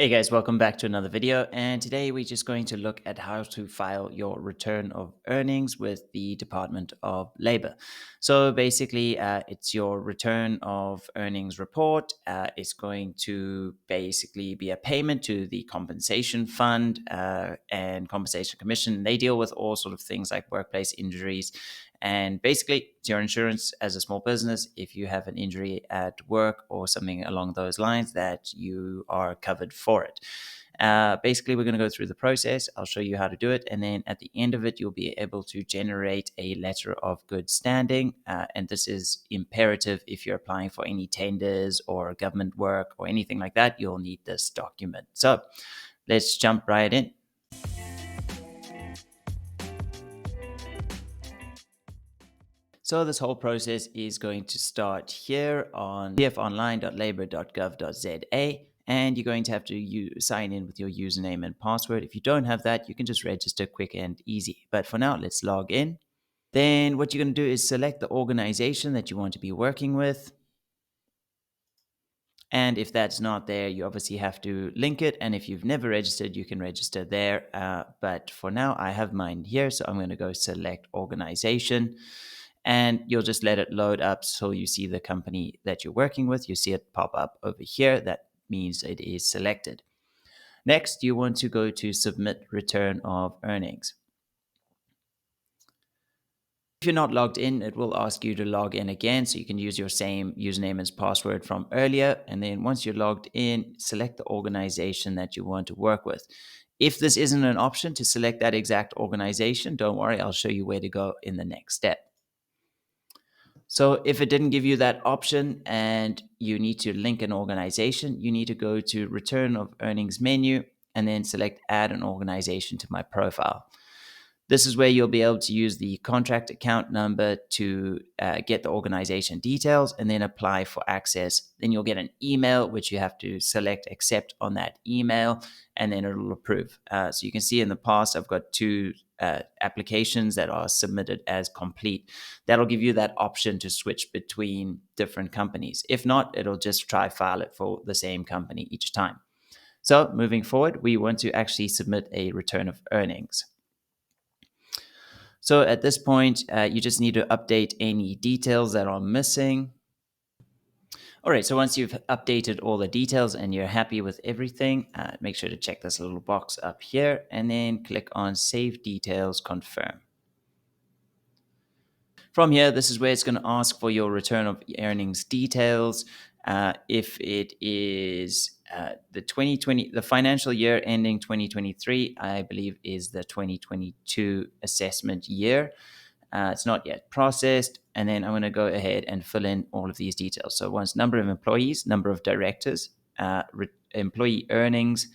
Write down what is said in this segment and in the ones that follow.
Hey guys, welcome back to another video. And today we're just going to look at how to file your return of earnings with the Department of Labor. So basically, it's your return of earnings report. It's going to basically be a payment to the compensation fund and compensation commission. They deal with all sort of things like workplace injuries. And basically, it's your insurance as a small business. If you have an injury at work or something along those lines, that you are covered for it. Basically, we're going to go through the process. I'll show you how to do it. And then at the end of it, you'll be able to generate a letter of good standing. And this is imperative if you're applying for any tenders or government work or anything like that. You'll need this document. So let's jump right in. So this whole process is going to start here on pfonline.labor.gov.za, and you're going to have to sign in with your username and password. If you don't have that, you can just register quick and easy. But for now, let's log in. Then what you're going to do is select the organization that you want to be working with. And if that's not there, you obviously have to link it. And if you've never registered, you can register there. But for now, I have mine here. So I'm going to go select organization. And you'll just let it load up so you see the company that you're working with. You see it pop up over here. That means it is selected. Next, you want to go to Submit Return of Earnings. If you're not logged in, it will ask you to log in again. So you can use your same username as password from earlier. And then once you're logged in, select the organization that you want to work with. If this isn't an option to select that exact organization, don't worry, I'll show you where to go in the next step. So if it didn't give you that option and you need to link an organization, you need to go to Return of Earnings menu and then select Add an Organization to my profile. This is where you'll be able to use the contract account number to get the organization details and then apply for access. Then you'll get an email, which you have to select accept on that email, and then it'll approve. So you can see in the past, I've got two applications that are submitted as complete. That'll give you that option to switch between different companies. If not, it'll just try file it for the same company each time. So moving forward, we want to actually submit a return of earnings. So at this point, you just need to update any details that are missing. All right, so once you've updated all the details and you're happy with everything, make sure to check this little box up here and then click on Save Details, Confirm. From here, this is where it's going to ask for your return of earnings details. If it is the financial year ending 2023, I believe is the 2022 assessment year. It's not yet processed. And then I'm going to go ahead and fill in all of these details. So once number of employees, number of directors, employee earnings,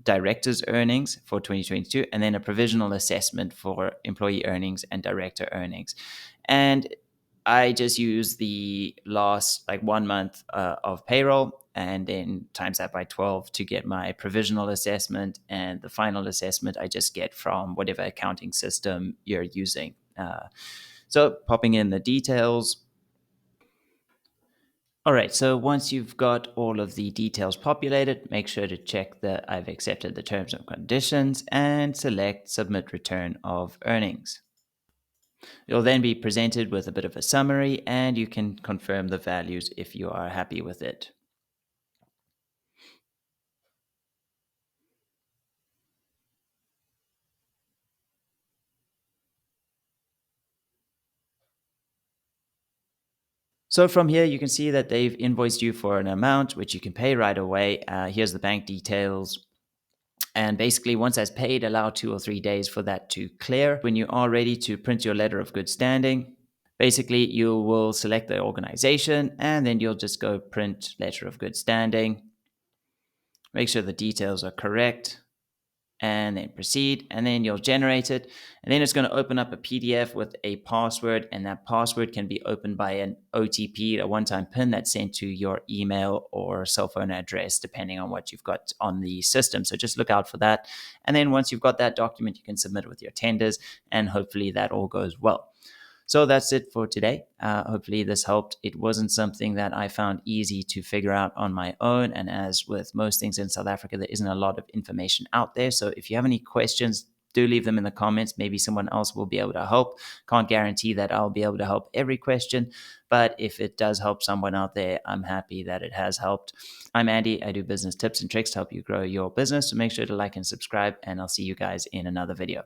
director's earnings for 2022, and then a provisional assessment for employee earnings and director earnings. And I just use the last 1 month of payroll and then times that by 12 to get my provisional assessment, and the final assessment I just get from whatever accounting system you're using. So popping in the details. All right, so once you've got all of the details populated, make sure to check that I've accepted the terms and conditions and select Submit Return of Earnings. You'll then be presented with a bit of a summary and you can confirm the values if you are happy with it. So from here, you can see that they've invoiced you for an amount, which you can pay right away. Here's the bank details. And basically, once that's paid, allow 2 or 3 days for that to clear. When you are ready to print your letter of good standing, basically, you will select the organization and then you'll just go print letter of good standing. Make sure the details are correct and then proceed, and then you'll generate it. And then it's going to open up a PDF with a password, and that password can be opened by an OTP, a one-time PIN that's sent to your email or cell phone address, depending on what you've got on the system. So just look out for that. And then once you've got that document, you can submit it with your tenders, and hopefully that all goes well. So that's it for today. Hopefully, this helped. It wasn't something that I found easy to figure out on my own. And as with most things in South Africa, there isn't a lot of information out there. So if you have any questions, do leave them in the comments. Maybe someone else will be able to help. Can't guarantee that I'll be able to help every question, but if it does help someone out there, I'm happy that it has helped. I'm Andy. I do business tips and tricks to help you grow your business. So make sure to like and subscribe, and I'll see you guys in another video.